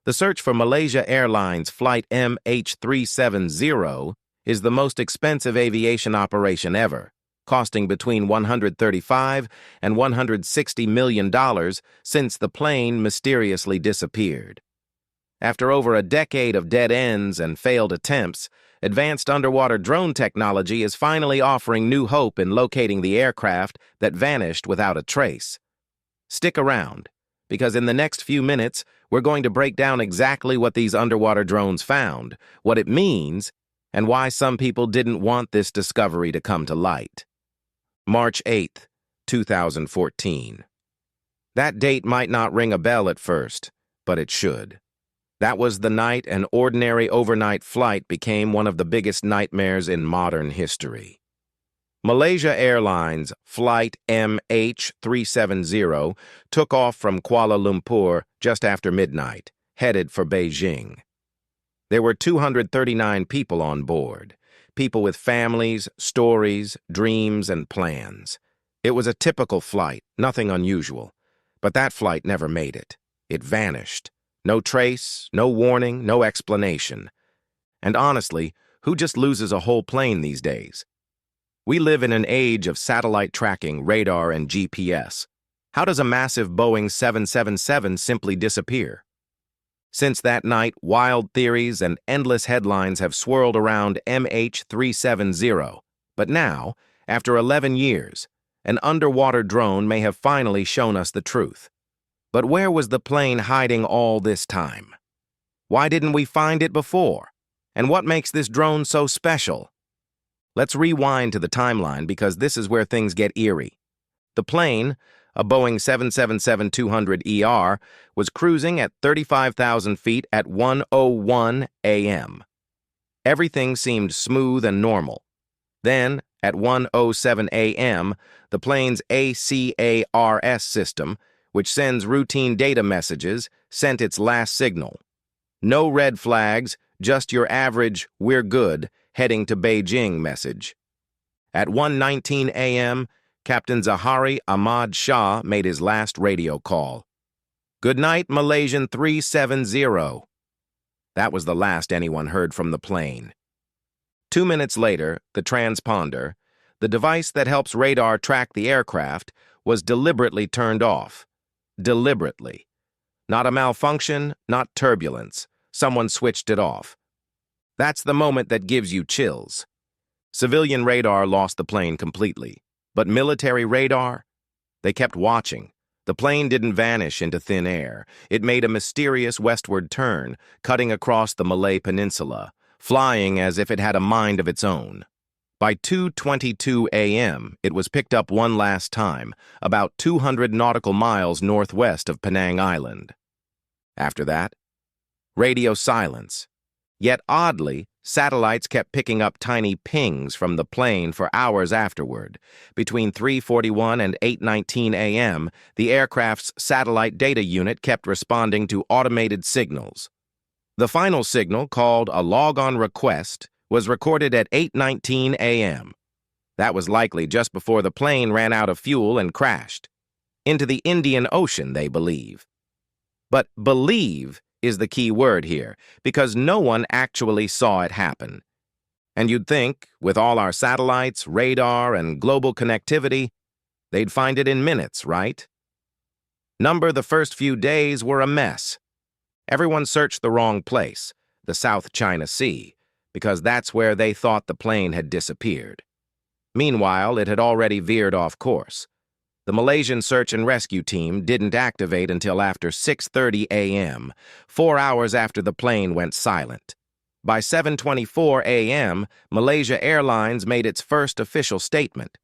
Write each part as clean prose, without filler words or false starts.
The search for Malaysia Airlines Flight MH370 is the most expensive aviation operation ever, costing between $135 and $160 million since the plane mysteriously disappeared. After over a decade of dead ends and failed attempts, advanced underwater drone technology is finally offering new hope in locating the aircraft that vanished without a trace. Stick around, because in the next few minutes, we're going to break down exactly what these underwater drones found, what it means, and why some people didn't want this discovery to come to light. March 8th, 2014. That date might not ring a bell at first, but it should. That was the night an ordinary overnight flight became one of the biggest nightmares in modern history. Malaysia Airlines Flight MH370 took off from Kuala Lumpur just after midnight, headed for Beijing. There were 239 people on board, people with families, stories, dreams, and plans. It was a typical flight, nothing unusual. But that flight never made it. It vanished. No trace, no warning, no explanation. And honestly, who just loses a whole plane these days? We live in an age of satellite tracking, radar, and GPS. How does a massive Boeing 777 simply disappear? Since that night, wild theories and endless headlines have swirled around MH370. But now, after 11 years, an underwater drone may have finally shown us the truth. But where was the plane hiding all this time? Why didn't we find it before? And what makes this drone so special? Let's rewind to the timeline because this is where things get eerie. The plane, a Boeing 777-200ER, was cruising at 35,000 feet at 1:01 a.m. Everything seemed smooth and normal. Then, at 1:07 a.m., the plane's ACARS system, which sends routine data messages, sent its last signal. No red flags, just your average "we're good" heading to Beijing message. At 1:19 a.m., Captain Zahari Ahmad Shah made his last radio call. "Good night, Malaysian 370. That was the last anyone heard from the plane. 2 minutes later, the transponder, the device that helps radar track the aircraft, was deliberately turned off. Deliberately. Not a malfunction, not turbulence. Someone switched it off. That's the moment that gives you chills. Civilian radar lost the plane completely. But military radar? They kept watching. The plane didn't vanish into thin air. It made a mysterious westward turn, cutting across the Malay Peninsula, flying as if it had a mind of its own. By 2:22 a.m., it was picked up one last time, about 200 nautical miles northwest of Penang Island. After that, radio silence. Yet oddly, satellites kept picking up tiny pings from the plane for hours afterward. Between 3:41 and 8:19 a.m., the aircraft's satellite data unit kept responding to automated signals. The final signal, called a log-on request, was recorded at 8:19 a.m. That was likely just before the plane ran out of fuel and crashed. Into the Indian Ocean, they believe. But believe is the key word here, because no one actually saw it happen. And you'd think, with all our satellites, radar, and global connectivity, they'd find it in minutes, right? The first few days were a mess. Everyone searched the wrong place, the South China Sea, because that's where they thought the plane had disappeared. Meanwhile, it had already veered off course. The Malaysian search and rescue team didn't activate until after 6:30 a.m., 4 hours after the plane went silent. By 7:24 a.m., Malaysia Airlines made its first official statement.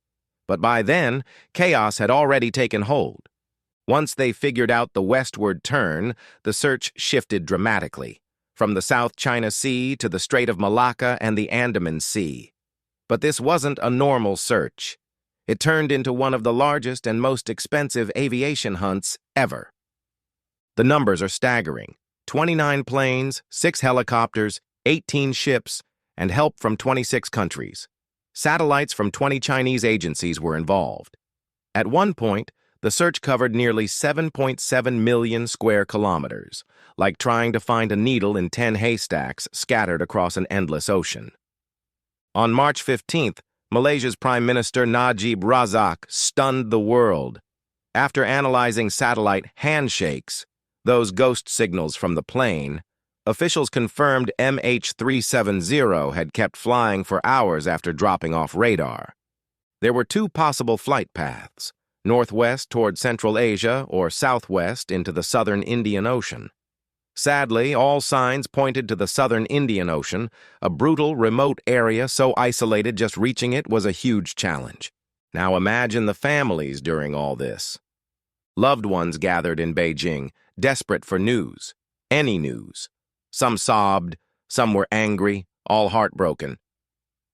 But by then, chaos had already taken hold. Once they figured out the westward turn, the search shifted dramatically, from the South China Sea to the Strait of Malacca and the Andaman Sea. But this wasn't a normal search. It turned into one of the largest and most expensive aviation hunts ever. The numbers are staggering. 29 planes, 6 helicopters, 18 ships, and help from 26 countries. Satellites from 20 Chinese agencies were involved. At one point, The search covered nearly 7.7 million square kilometers, like trying to find a needle in 10 haystacks scattered across an endless ocean. On March 15th, Malaysia's Prime Minister Najib Razak stunned the world. After analyzing satellite handshakes, those ghost signals from the plane, officials confirmed MH370 had kept flying for hours after dropping off radar. There were two possible flight paths: northwest toward Central Asia or southwest into the southern Indian Ocean. Sadly, all signs pointed to the southern Indian Ocean, a brutal, remote area so isolated just reaching it was a huge challenge. Now imagine the families during all this. Loved ones gathered in Beijing, desperate for news, any news. Some sobbed, some were angry, all heartbroken.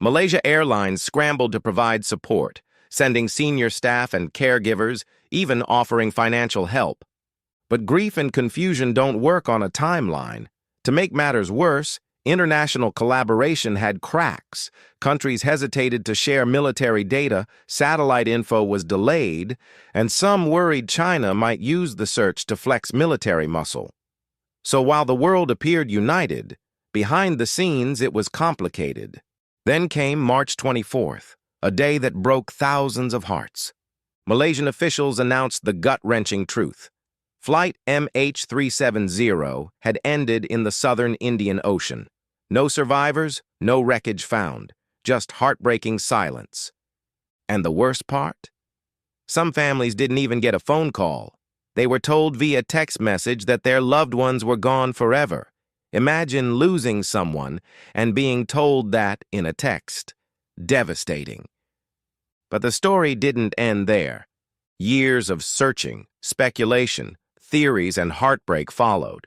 Malaysia Airlines scrambled to provide support, sending senior staff and caregivers, even offering financial help. But grief and confusion don't work on a timeline. To make matters worse, international collaboration had cracks. Countries hesitated to share military data, satellite info was delayed, and some worried China might use the search to flex military muscle. So while the world appeared united, behind the scenes it was complicated. Then came March 24th, a day that broke thousands of hearts. Malaysian officials announced the gut-wrenching truth. Flight MH370 had ended in the southern Indian Ocean. No survivors, no wreckage found, just heartbreaking silence. And the worst part? Some families didn't even get a phone call. They were told via text message that their loved ones were gone forever. Imagine losing someone and being told that in a text. Devastating. But the story didn't end there. Years of searching, speculation, theories, and heartbreak followed.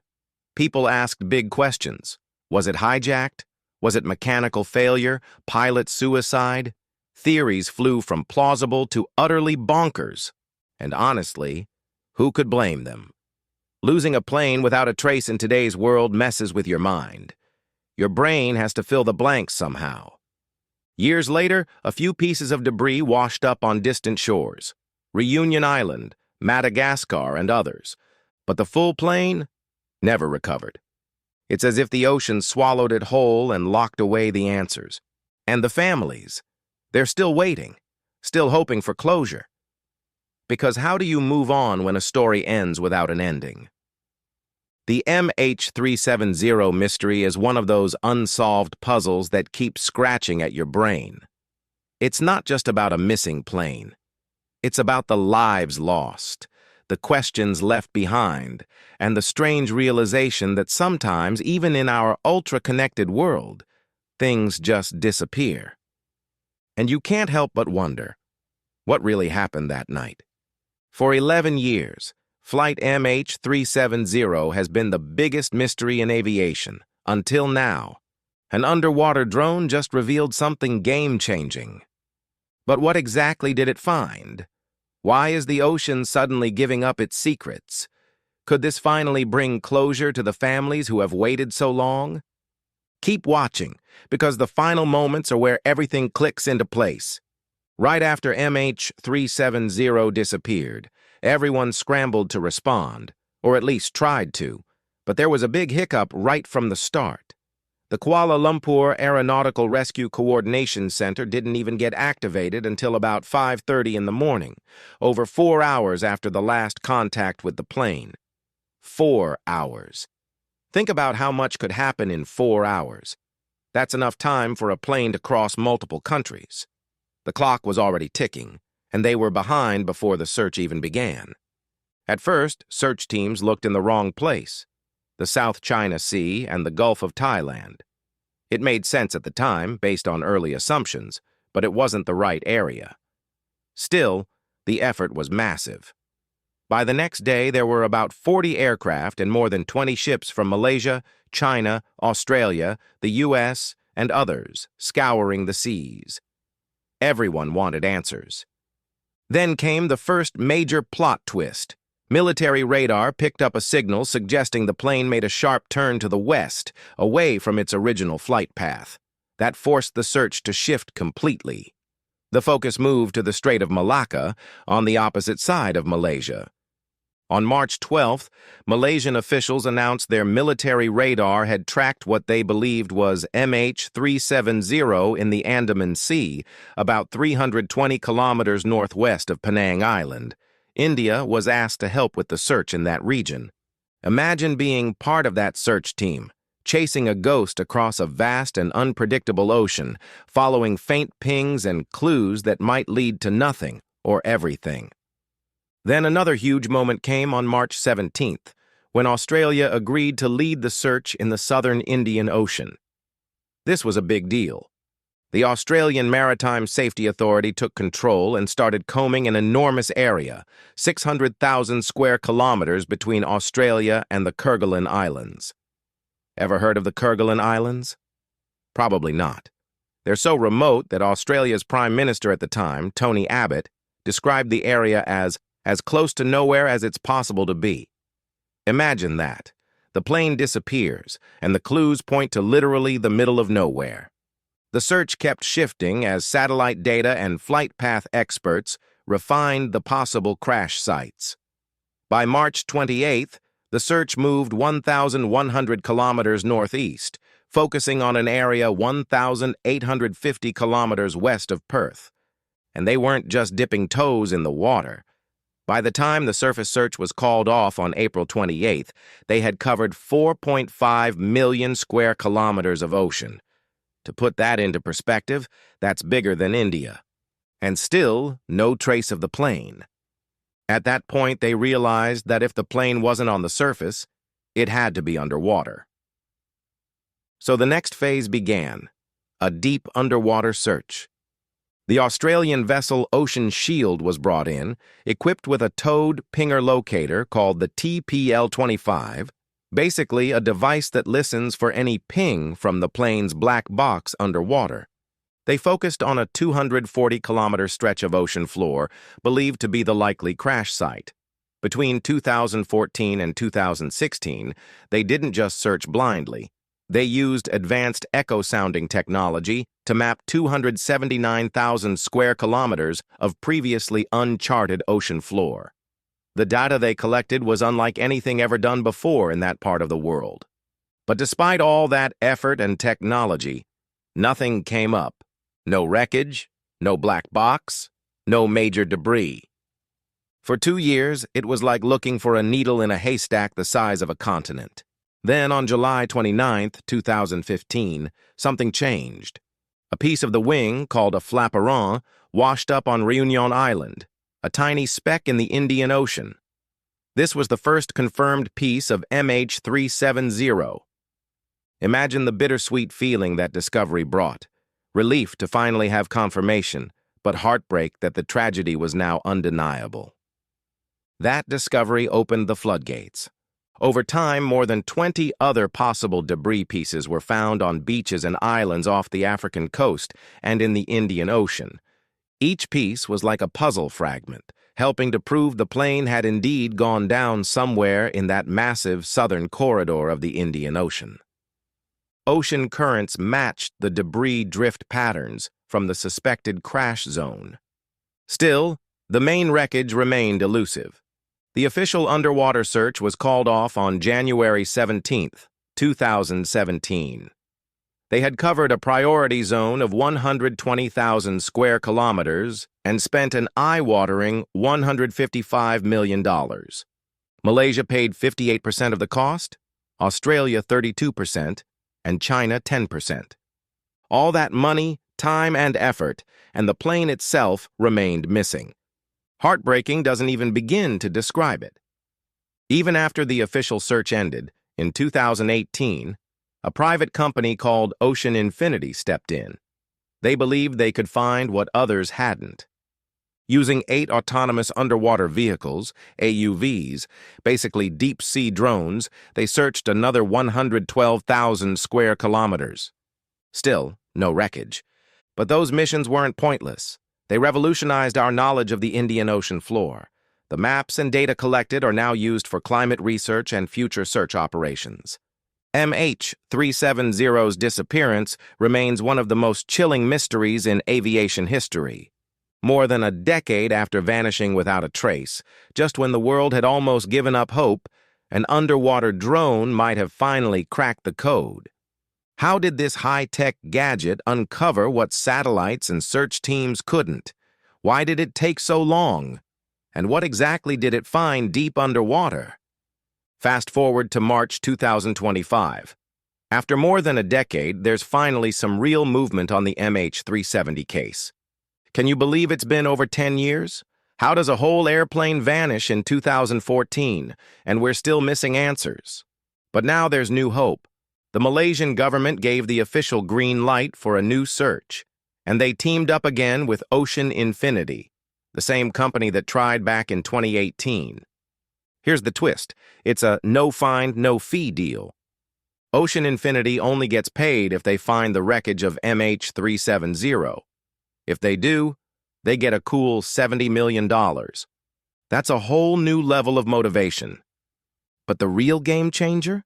People asked big questions. Was it hijacked? Was it mechanical failure? Pilot suicide? Theories flew from plausible to utterly bonkers. And honestly, who could blame them? Losing a plane without a trace in today's world messes with your mind. Your brain has to fill the blanks somehow. Years later, a few pieces of debris washed up on distant shores. Reunion Island, Madagascar, and others. But the full plane never recovered. It's as if the ocean swallowed it whole and locked away the answers. And the families, they're still waiting, still hoping for closure. Because how do you move on when a story ends without an ending? The MH370 mystery is one of those unsolved puzzles that keep scratching at your brain. It's not just about a missing plane. It's about the lives lost, the questions left behind, and the strange realization that sometimes, even in our ultra-connected world, things just disappear. And you can't help but wonder, what really happened that night? For 11 years, Flight MH370 has been the biggest mystery in aviation, until now. An underwater drone just revealed something game-changing. But what exactly did it find? Why is the ocean suddenly giving up its secrets? Could this finally bring closure to the families who have waited so long? Keep watching, because the final moments are where everything clicks into place. Right after MH370 disappeared, everyone scrambled to respond, or at least tried to, but there was a big hiccup right from the start. The Kuala Lumpur Aeronautical Rescue Coordination Center didn't even get activated until about 5:30 in the morning, over 4 hours after the last contact with the plane. 4 hours. Think about how much could happen in 4 hours. That's enough time for a plane to cross multiple countries. The clock was already ticking, and they were behind before the search even began. At first, search teams looked in the wrong place, the South China Sea and the Gulf of Thailand. It made sense at the time, based on early assumptions, but it wasn't the right area. Still, the effort was massive. By the next day, there were about 40 aircraft and more than 20 ships from Malaysia, China, Australia, the US, and others scouring the seas. Everyone wanted answers. Then came the first major plot twist. Military radar picked up a signal suggesting the plane made a sharp turn to the west, away from its original flight path. That forced the search to shift completely. The focus moved to the Strait of Malacca on the opposite side of Malaysia. On March 12th, Malaysian officials announced their military radar had tracked what they believed was MH370 in the Andaman Sea, about 320 kilometers northwest of Penang Island. India was asked to help with the search in that region. Imagine being part of that search team, chasing a ghost across a vast and unpredictable ocean, following faint pings and clues that might lead to nothing or everything. Then another huge moment came on March 17th, when Australia agreed to lead the search in the southern Indian Ocean. This was a big deal. The Australian Maritime Safety Authority took control and started combing an enormous area, 600,000 square kilometers between Australia and the Kerguelen Islands. Ever heard of the Kerguelen Islands? Probably not. They're so remote that Australia's Prime Minister at the time, Tony Abbott, described the area as close to nowhere as it's possible to be. Imagine that. The plane disappears, and the clues point to literally the middle of nowhere. The search kept shifting as satellite data and flight path experts refined the possible crash sites. By March 28th, the search moved 1,100 kilometers northeast, focusing on an area 1,850 kilometers west of Perth. And they weren't just dipping toes in the water. By the time the surface search was called off on April 28th, they had covered 4.5 million square kilometers of ocean. To put that into perspective, that's bigger than India. And still, no trace of the plane. At that point, they realized that if the plane wasn't on the surface, it had to be underwater. So the next phase began, a deep underwater search. The Australian vessel Ocean Shield was brought in, equipped with a towed pinger locator called the TPL-25, basically a device that listens for any ping from the plane's black box underwater. They focused on a 240-kilometer stretch of ocean floor believed to be the likely crash site. Between 2014 and 2016, they didn't just search blindly. They used advanced echo-sounding technology to map 279,000 square kilometers of previously uncharted ocean floor. The data they collected was unlike anything ever done before in that part of the world. But despite all that effort and technology, nothing came up. No wreckage, no black box, no major debris. For 2 years, it was like looking for a needle in a haystack the size of a continent. Then, on July 29, 2015, something changed. A piece of the wing, called a flaperon, washed up on Réunion Island, a tiny speck in the Indian Ocean. This was the first confirmed piece of MH370. Imagine the bittersweet feeling that discovery brought. Relief to finally have confirmation, but heartbreak that the tragedy was now undeniable. That discovery opened the floodgates. Over time, more than 20 other possible debris pieces were found on beaches and islands off the African coast and in the Indian Ocean. Each piece was like a puzzle fragment, helping to prove the plane had indeed gone down somewhere in that massive southern corridor of the Indian Ocean. Ocean currents matched the debris drift patterns from the suspected crash zone. Still, the main wreckage remained elusive. The official underwater search was called off on January 17, 2017. They had covered a priority zone of 120,000 square kilometers and spent an eye-watering $155 million. Malaysia paid 58% of the cost, Australia 32%, and China 10%. All that money, time, and effort, and the plane itself remained missing. Heartbreaking doesn't even begin to describe it. Even after the official search ended, in 2018, a private company called Ocean Infinity stepped in. They believed they could find what others hadn't. Using 8 autonomous underwater vehicles, AUVs, basically deep-sea drones, they searched another 112,000 square kilometers. Still, no wreckage. But those missions weren't pointless. They revolutionized our knowledge of the Indian Ocean floor. The maps and data collected are now used for climate research and future search operations. MH370's disappearance remains one of the most chilling mysteries in aviation history. More than a decade after vanishing without a trace, just when the world had almost given up hope, an underwater drone might have finally cracked the code. How did this high-tech gadget uncover what satellites and search teams couldn't? Why did it take so long? And what exactly did it find deep underwater? Fast forward to March 2025. After more than a decade, there's finally some real movement on the MH370 case. Can you believe it's been over 10 years? How does a whole airplane vanish in 2014, and we're still missing answers? But now there's new hope. The Malaysian government gave the official green light for a new search, and they teamed up again with Ocean Infinity, the same company that tried back in 2018. Here's the twist. It's a no-find, no-fee deal. Ocean Infinity only gets paid if they find the wreckage of MH370. If they do, they get a cool $70 million. That's a whole new level of motivation. But the real game changer?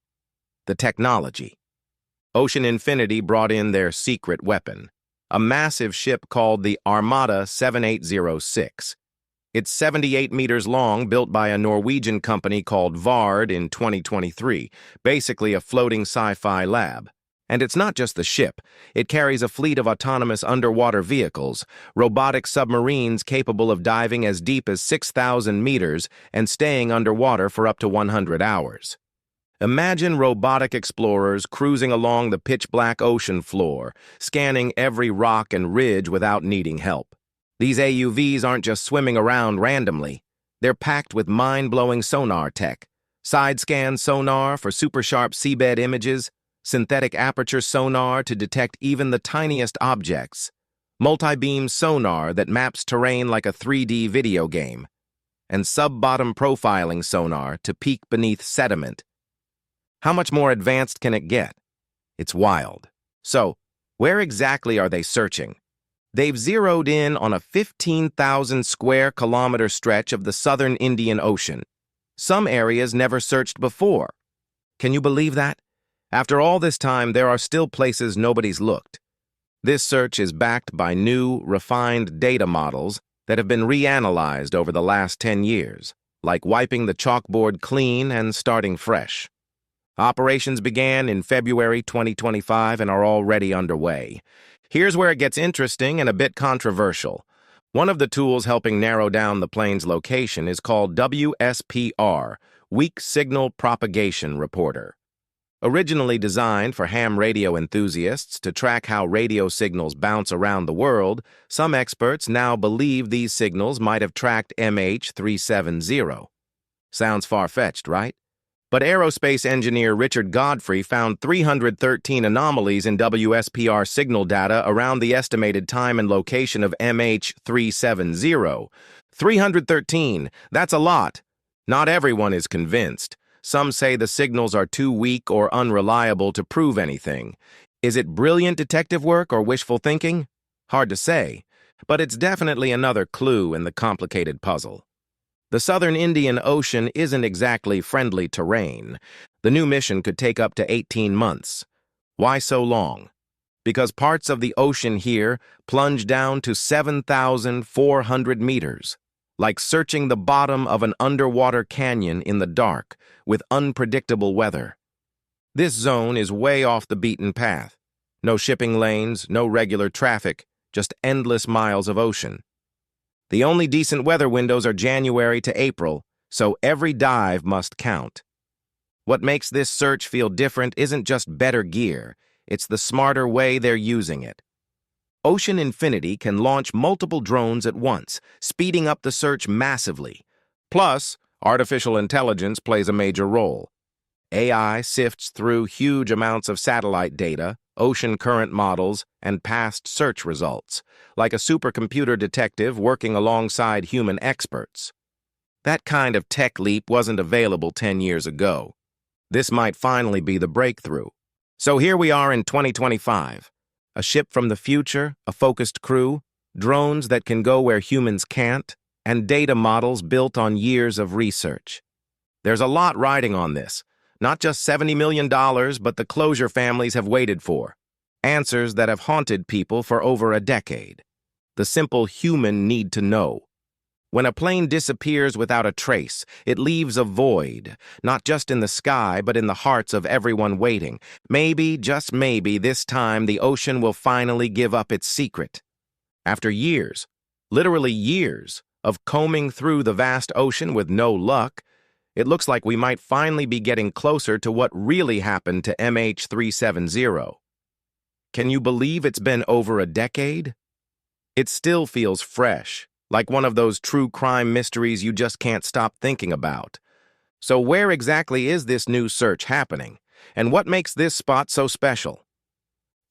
The technology. Ocean Infinity brought in their secret weapon, a massive ship called the Armada 7806. It's 78 meters long, built by a Norwegian company called Vard in 2023, basically a floating sci-fi lab. And it's not just the ship. It carries a fleet of autonomous underwater vehicles, robotic submarines capable of diving as deep as 6,000 meters and staying underwater for up to 100 hours. Imagine robotic explorers cruising along the pitch-black ocean floor, scanning every rock and ridge without needing help. These AUVs aren't just swimming around randomly. They're packed with mind-blowing sonar tech. Side-scan sonar for super-sharp seabed images, synthetic aperture sonar to detect even the tiniest objects, multi-beam sonar that maps terrain like a 3D video game, and sub-bottom profiling sonar to peek beneath sediment. How much more advanced can it get? It's wild. So, where exactly are they searching? They've zeroed in on a 15,000 square kilometer stretch of the southern Indian Ocean. Some areas never searched before. Can you believe that? After all this time, there are still places nobody's looked. This search is backed by new, refined data models that have been reanalyzed over the last 10 years, like wiping the chalkboard clean and starting fresh. Operations began in February 2025 and are already underway. Here's where it gets interesting and a bit controversial. One of the tools helping narrow down the plane's location is called WSPR, Weak Signal Propagation Reporter. Originally designed for ham radio enthusiasts to track how radio signals bounce around the world, some experts now believe these signals might have tracked MH370. Sounds far-fetched, right? But aerospace engineer Richard Godfrey found 313 anomalies in WSPR signal data around the estimated time and location of MH370. 313, that's a lot. Not everyone is convinced. Some say the signals are too weak or unreliable to prove anything. Is it brilliant detective work or wishful thinking? Hard to say, but it's definitely another clue in the complicated puzzle. The southern Indian Ocean isn't exactly friendly terrain. The new mission could take up to 18 months. Why so long? Because parts of the ocean here plunge down to 7,400 meters, like searching the bottom of an underwater canyon in the dark with unpredictable weather. This zone is way off the beaten path. No shipping lanes, no regular traffic, just endless miles of ocean. The only decent weather windows are January to April, so every dive must count. What makes this search feel different isn't just better gear, it's the smarter way they're using it. Ocean Infinity can launch multiple drones at once, speeding up the search massively. Plus, artificial intelligence plays a major role. AI sifts through huge amounts of satellite data, ocean current models, and past search results, like a supercomputer detective working alongside human experts. That kind of tech leap wasn't available 10 years ago. This might finally be the breakthrough. So here we are in 2025. A ship from the future, a focused crew, drones that can go where humans can't, and data models built on years of research. There's a lot riding on this. Not just $70 million, but the closure families have waited for. Answers that have haunted people for over a decade. the simple human need to know. When a plane disappears without a trace, it leaves a void, not just in the sky, but in the hearts of everyone waiting. Maybe, just maybe, this time the ocean will finally give up its secret. After years, literally years, of combing through the vast ocean with no luck, it looks like we might finally be getting closer to what really happened to MH370. Can you believe it's been over a decade? It still feels fresh, like one of those true crime mysteries you just can't stop thinking about. So where exactly is this new search happening, and what makes this spot so special?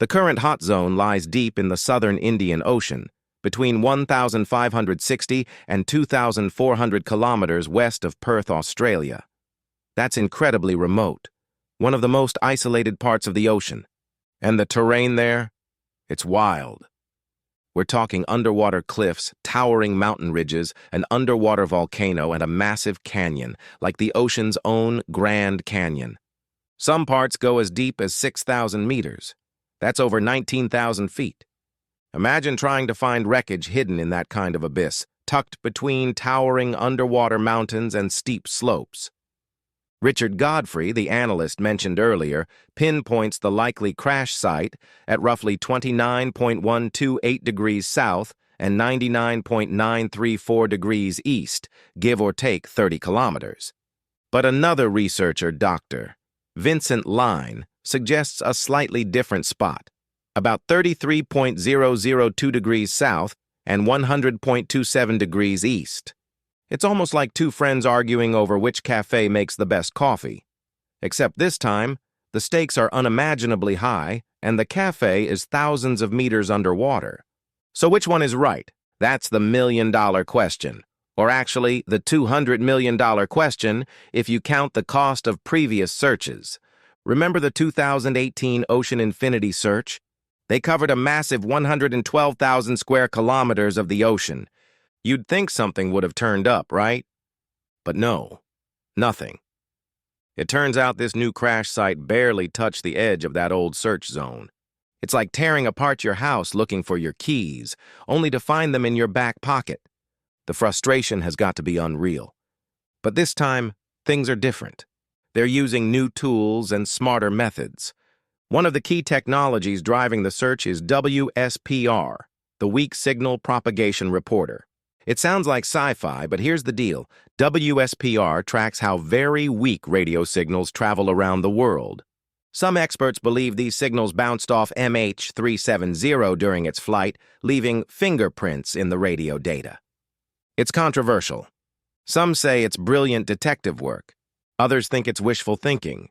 The current hot zone lies deep in the southern Indian Ocean, between 1,560 and 2,400 kilometers west of Perth, Australia. That's incredibly remote, one of the most isolated parts of the ocean. And the terrain there? It's wild. We're talking underwater cliffs, towering mountain ridges, an underwater volcano, and a massive canyon, like the ocean's own Grand Canyon. Some parts go as deep as 6,000 meters. That's over 19,000 feet. Imagine trying to find wreckage hidden in that kind of abyss, tucked between towering underwater mountains and steep slopes. Richard Godfrey, the analyst mentioned earlier, pinpoints the likely crash site at roughly 29.128 degrees south and 99.934 degrees east, give or take 30 kilometers. But another researcher, Dr. Vincent Line, suggests a slightly different spot, about 33.002 degrees south and 100.27 degrees east. It's almost like two friends arguing over which cafe makes the best coffee. Except this time, the stakes are unimaginably high, and the cafe is thousands of meters underwater. So which one is right? That's the million-dollar question. Or actually, the $200 million question if you count the cost of previous searches. Remember the 2018 Ocean Infinity search? They covered a massive 112,000 square kilometers of the ocean. You'd think something would have turned up, right? But no, nothing. It turns out this new crash site barely touched the edge of that old search zone. It's like tearing apart your house looking for your keys, only to find them in your back pocket. The frustration has got to be unreal. But this time, things are different. They're using new tools and smarter methods. One of the key technologies driving the search is WSPR, the Weak Signal Propagation Reporter. It sounds like sci-fi, but here's the deal. WSPR tracks how very weak radio signals travel around the world. Some experts believe these signals bounced off MH370 during its flight, leaving fingerprints in the radio data. It's controversial. Some say it's brilliant detective work. Others think it's wishful thinking.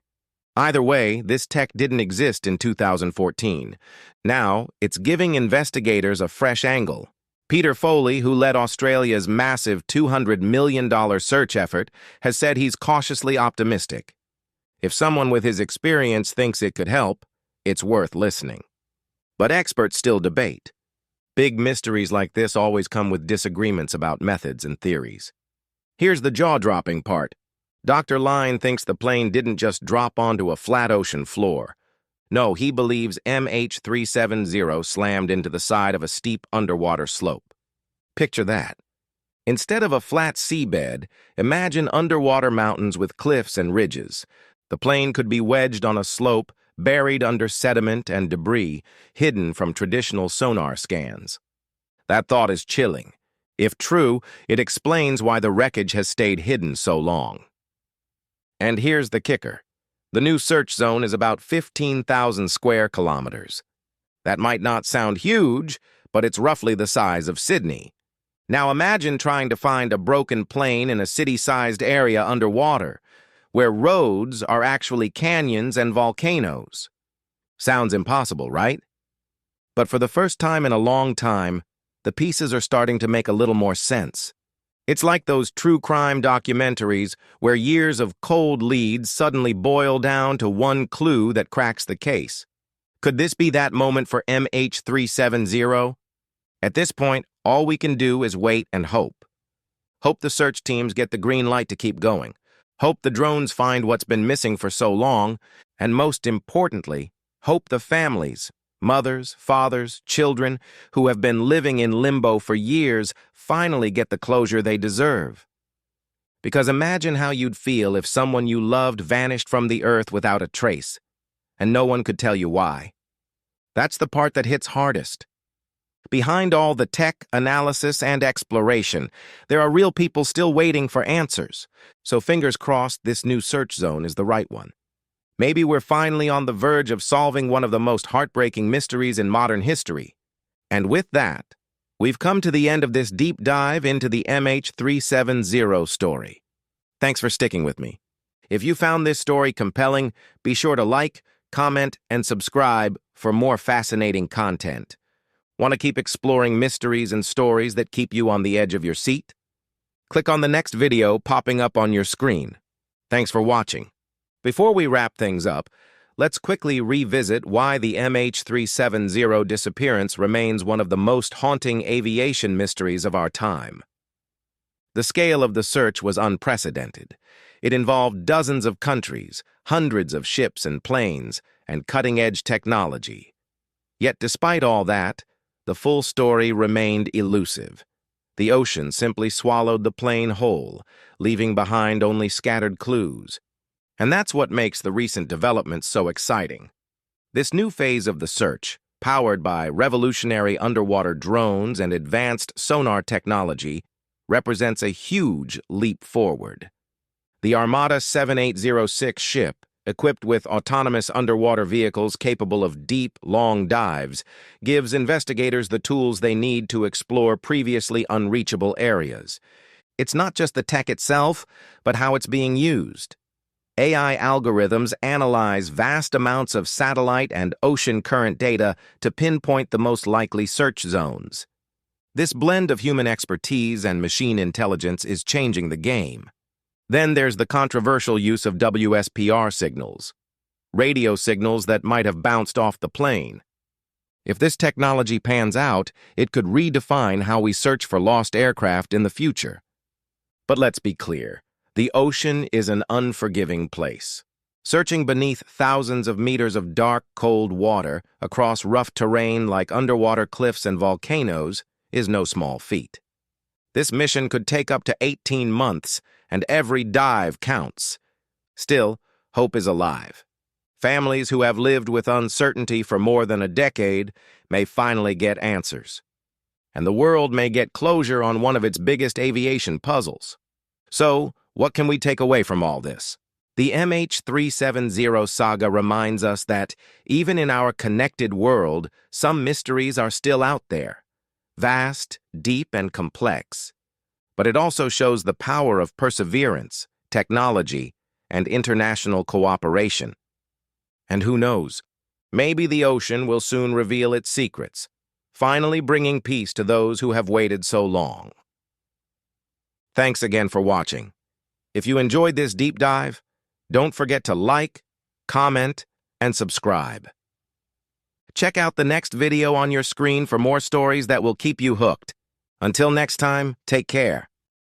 Either way, this tech didn't exist in 2014. Now, it's giving investigators a fresh angle. Peter Foley, who led Australia's massive $200 million search effort, has said he's cautiously optimistic. If someone with his experience thinks it could help, it's worth listening. But experts still debate. Big mysteries like this always come with disagreements about methods and theories. Here's the jaw-dropping part. Dr. Line thinks the plane didn't just drop onto a flat ocean floor. No, he believes MH370 slammed into the side of a steep underwater slope. Picture that. Instead of a flat seabed, imagine underwater mountains with cliffs and ridges. The plane could be wedged on a slope, buried under sediment and debris, hidden from traditional sonar scans. That thought is chilling. If true, it explains why the wreckage has stayed hidden so long. And here's the kicker. The new search zone is about 15,000 square kilometers. That might not sound huge, but it's roughly the size of Sydney. Now imagine trying to find a broken plane in a city-sized area underwater, where roads are actually canyons and volcanoes. Sounds impossible, right? But for the first time in a long time, the pieces are starting to make a little more sense. It's like those true crime documentaries where years of cold leads suddenly boil down to one clue that cracks the case. Could this be that moment for MH370? At this point, all we can do is wait and hope. Hope the search teams get the green light to keep going. Hope the drones find what's been missing for so long. And most importantly, hope the families, Mothers, fathers, children who have been living in limbo for years finally get the closure they deserve. Because imagine how you'd feel if someone you loved vanished from the earth without a trace, and no one could tell you why. That's the part that hits hardest. Behind all the tech, analysis, and exploration, there are real people still waiting for answers. So fingers crossed this new search zone is the right one. Maybe we're finally on the verge of solving one of the most heartbreaking mysteries in modern history. And with that, we've come to the end of this deep dive into the MH370 story. Thanks for sticking with me. If you found this story compelling, be sure to like, comment, and subscribe for more fascinating content. Want to keep exploring mysteries and stories that keep you on the edge of your seat? Click on the next video popping up on your screen. Thanks for watching. Before we wrap things up, let's quickly revisit why the MH370 disappearance remains one of the most haunting aviation mysteries of our time. The scale of the search was unprecedented. It involved dozens of countries, hundreds of ships and planes, and cutting-edge technology. Yet despite all that, the full story remained elusive. The ocean simply swallowed the plane whole, leaving behind only scattered clues. And that's what makes the recent developments so exciting. This new phase of the search, powered by revolutionary underwater drones and advanced sonar technology, represents a huge leap forward. The Armada 7806 ship, equipped with autonomous underwater vehicles capable of deep, long dives, gives investigators the tools they need to explore previously unreachable areas. It's not just the tech itself, but how it's being used. AI algorithms analyze vast amounts of satellite and ocean current data to pinpoint the most likely search zones. This blend of human expertise and machine intelligence is changing the game. Then there's the controversial use of WSPR signals, radio signals that might have bounced off the plane. If this technology pans out, it could redefine how we search for lost aircraft in the future. But let's be clear. The ocean is an unforgiving place. Searching beneath thousands of meters of dark, cold water across rough terrain like underwater cliffs and volcanoes is no small feat. This mission could take up to 18 months, and every dive counts. Still, hope is alive. Families who have lived with uncertainty for more than a decade may finally get answers. And the world may get closure on one of its biggest aviation puzzles. So, what can we take away from all this? The MH370 saga reminds us that, even in our connected world, some mysteries are still out there. Vast, deep, and complex. But it also shows the power of perseverance, technology, and international cooperation. And who knows, maybe the ocean will soon reveal its secrets, finally bringing peace to those who have waited so long. Thanks again for watching. If you enjoyed this deep dive, don't forget to like, comment, and subscribe. Check out the next video on your screen for more stories that will keep you hooked. Until next time, take care.